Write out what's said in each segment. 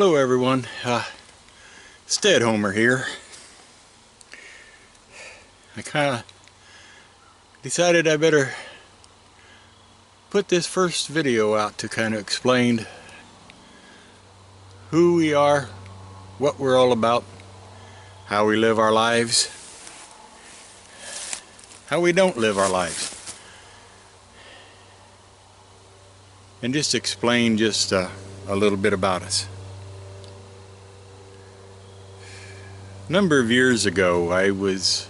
Hello everyone, Stead Homer here. I kind of decided I better put this first video out to kind of explain who we are, what we're all about, how we live our lives, how we don't live our lives, and just explain just a little bit about us. A number of years ago, I was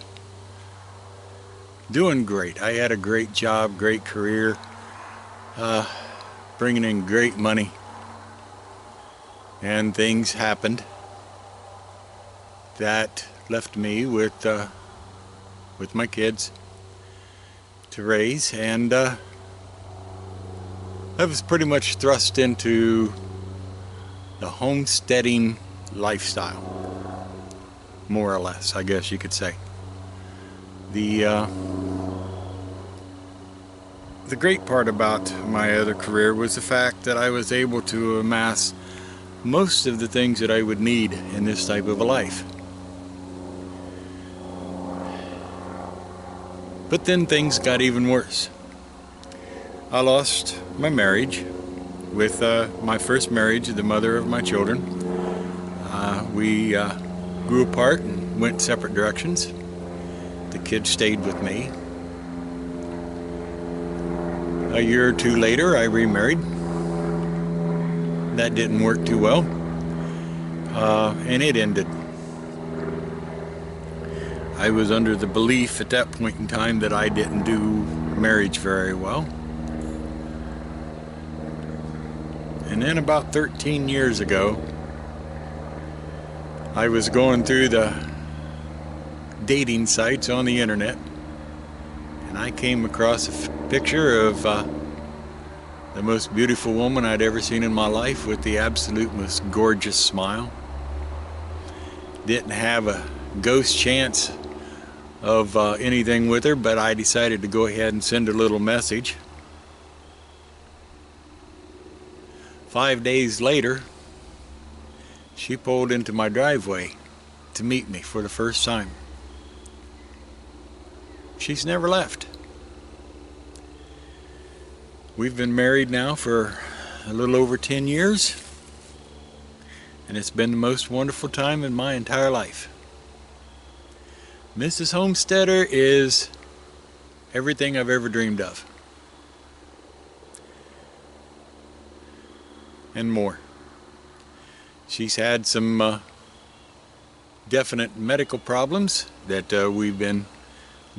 doing great. I had a great job, great career, bringing in great money, and things happened that left me with my kids to raise, and I was pretty much thrust into the homesteading lifestyle. More or less, I guess you could say. The great part about my other career was the fact that I was able to amass most of the things that I would need in this type of a life. But then things got even worse. I lost my marriage with my first marriage, the mother of my children. We grew apart and went separate directions. The kids stayed with me. A year or two later, I remarried. That didn't work too well, and it ended. I was under the belief at that point in time that I didn't do marriage very well. And then about 13 years ago, I was going through the dating sites on the internet, and I came across a picture of the most beautiful woman I'd ever seen in my life, with the absolute most gorgeous smile. Didn't have a ghost chance of anything with her, but I decided to go ahead and send a little message. 5 days later, she pulled into my driveway to meet me for the first time. She's never left. We've been married now for a little over 10 years, and it's been the most wonderful time in my entire life. Mrs. Homesteader is everything I've ever dreamed of, and more. She's had some definite medical problems that we've been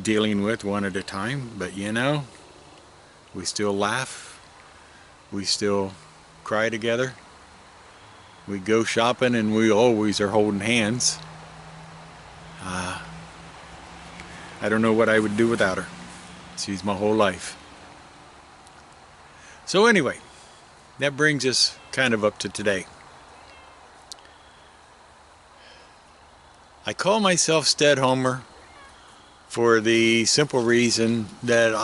dealing with one at a time, but you know, we still laugh, we still cry together, we go shopping, and we always are holding hands. I don't know what I would do without her. She's my whole life. So anyway, that brings us kind of up to today. I call myself Stead Homer for the simple reason that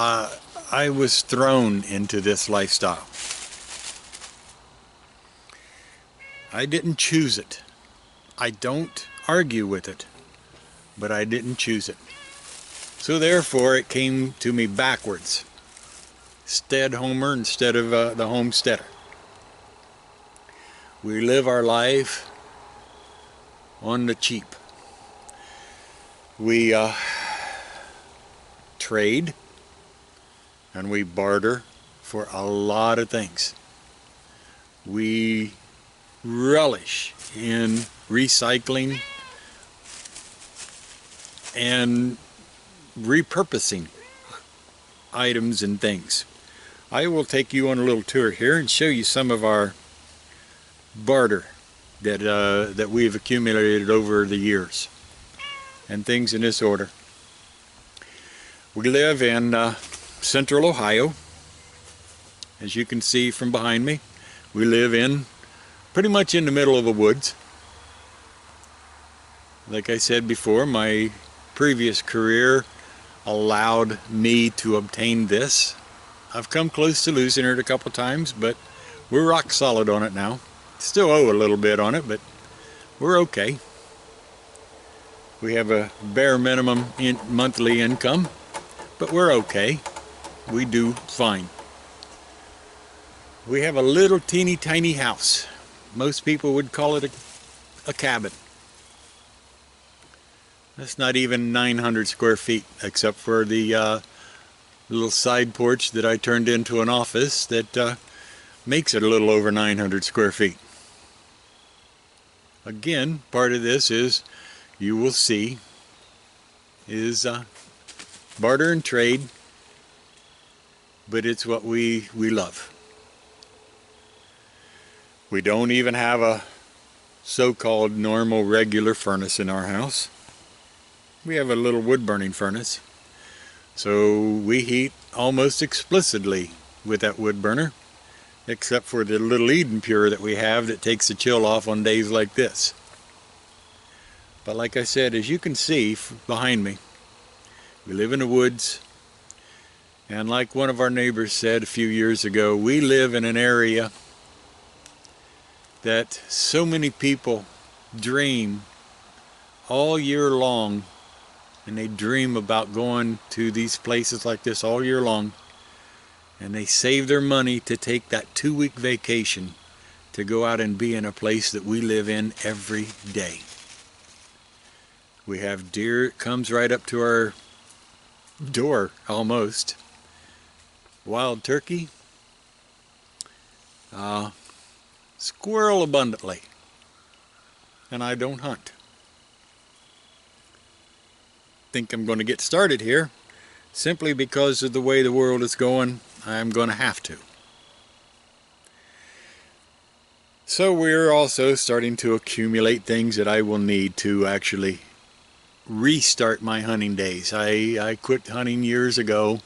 I was thrown into this lifestyle. I didn't choose it. I don't argue with it, but I didn't choose it. So therefore it came to me backwards. Stead Homer instead of the homesteader. We live our life on the cheap. We trade and we barter for a lot of things. We relish in recycling and repurposing items and things. I will take you on a little tour here and show you some of our barter that we've accumulated over the years, and things in this order. We live in central Ohio. As you can see from behind me, we live in pretty much in the middle of the woods. Like I said before, my previous career allowed me to obtain this. I've come close to losing it a couple times, but we're rock solid on it now. Still owe a little bit on it, but we're okay. We have a bare minimum monthly income, but we're okay. We do fine. We have a little teeny tiny house. Most people would call it a cabin. That's not even 900 square feet, except for the little side porch that I turned into an office that makes it a little over 900 square feet. Again, part of this is, you will see, is barter and trade, but it's what we love. We don't even have a so-called normal regular furnace in our house. We have a little wood-burning furnace. So we heat almost explicitly with that wood burner, except for the little Eden Pure that we have that takes the chill off on days like this. But like I said, as you can see behind me, we live in the woods, and like one of our neighbors said a few years ago, we live in an area that so many people dream all year long, and they dream about going to these places like this all year long, and they save their money to take that 2-week vacation to go out and be in a place that we live in every day. We have deer that comes right up to our door almost. Wild turkey. Squirrel abundantly. And I don't hunt. Think I'm going to get started here. Simply because of the way the world is going, I'm going to have to. So we're also starting to accumulate things that I will need to actually restart my hunting days. I quit hunting years ago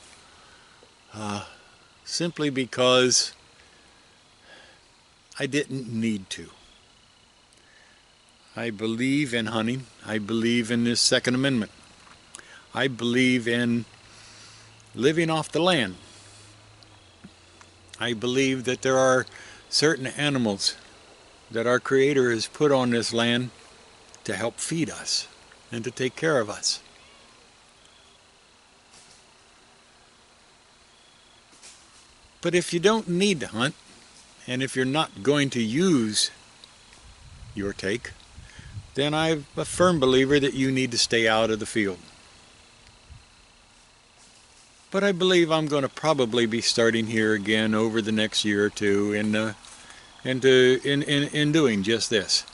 simply because I didn't need to. I believe in hunting. I believe in this Second Amendment. I believe in living off the land. I believe that there are certain animals that our Creator has put on this land to help feed us and to take care of us. But if you don't need to hunt, and if you're not going to use your take, then I'm a firm believer that you need to stay out of the field. But I believe I'm going to probably be starting here again over the next year or two in doing just this.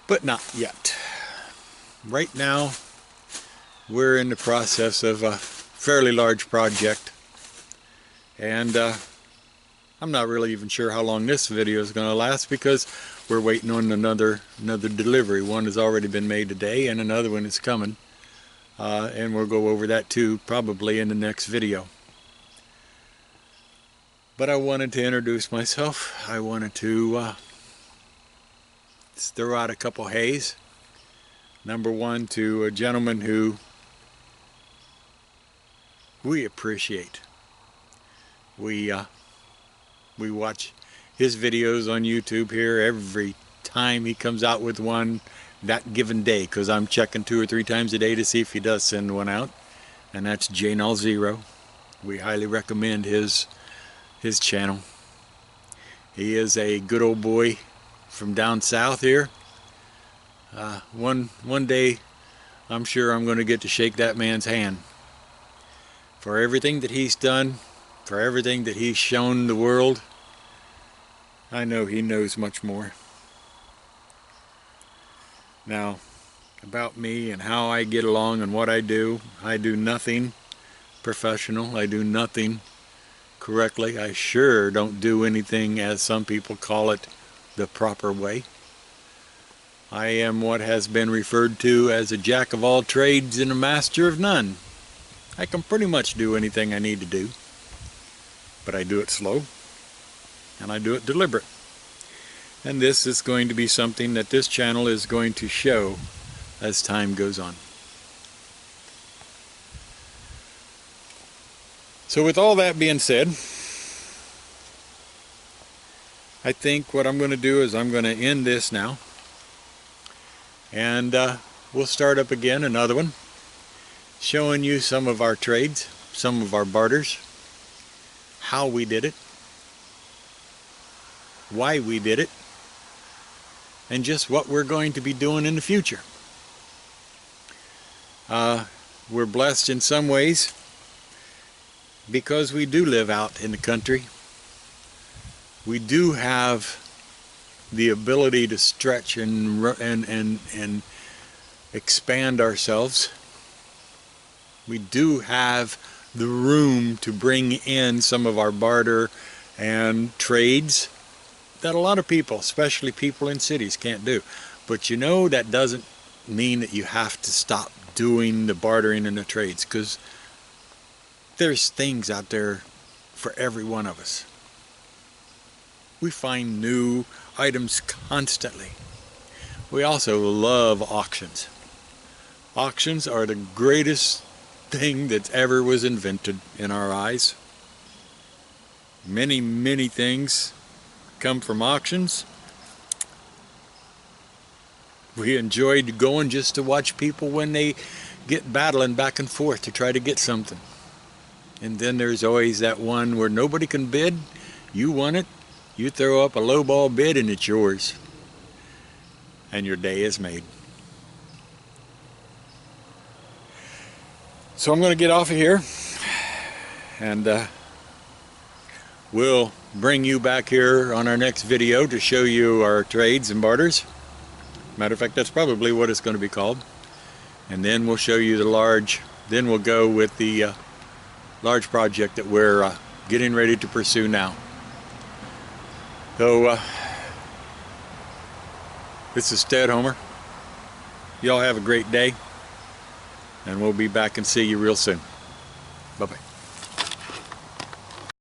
But not yet. Right now, we're in the process of a fairly large project, and I'm not really even sure how long this video is going to last, because we're waiting on another delivery. One has already been made today, and another one is coming, and we'll go over that too probably in the next video. But I wanted to introduce myself. I wanted to throw out a couple hays. Number one, to a gentleman who we appreciate. We watch his videos on YouTube here every time he comes out with one that given day, because I'm checking 2 or 3 times a day to see if he does send one out, and that's J0. We highly recommend his channel. He is a good old boy from down south here. One day I'm sure I'm going to get to shake that man's hand for everything that he's done, for everything that he's shown the world. I know he knows much more. Now, about me and how I get along and what I do nothing professional. I do nothing correctly. I sure don't do anything, as some people call it, the proper way. I am what has been referred to as a jack of all trades and a master of none. I can pretty much do anything I need to do, but I do it slow, and I do it deliberate. And this is going to be something that this channel is going to show as time goes on. So with all that being said, I think what I'm going to do is I'm going to end this now, and we'll start up again another one, showing you some of our trades, some of our barters, how we did it, why we did it, and just what we're going to be doing in the future. We're blessed in some ways because we do live out in the country. We do have the ability to stretch and expand ourselves. We do have the room to bring in some of our barter and trades that a lot of people, especially people in cities, can't do. But you know, that doesn't mean that you have to stop doing the bartering and the trades, because there's things out there for every one of us. We find new items constantly. We also love auctions. Auctions are the greatest thing that ever was invented in our eyes. Many, many things come from auctions. We enjoyed going just to watch people when they get battling back and forth to try to get something. And then there's always that one where nobody can bid. You want it, you throw up a lowball bid and it's yours. And your day is made. So I'm going to get off of here, and we'll bring you back here on our next video to show you our trades and barters. Matter of fact, that's probably what it's going to be called. And then we'll show you the large, then we'll go with the large project that we're getting ready to pursue now. So this is Ted Homer. Y'all have a great day, and we'll be back and see you real soon. Bye-bye.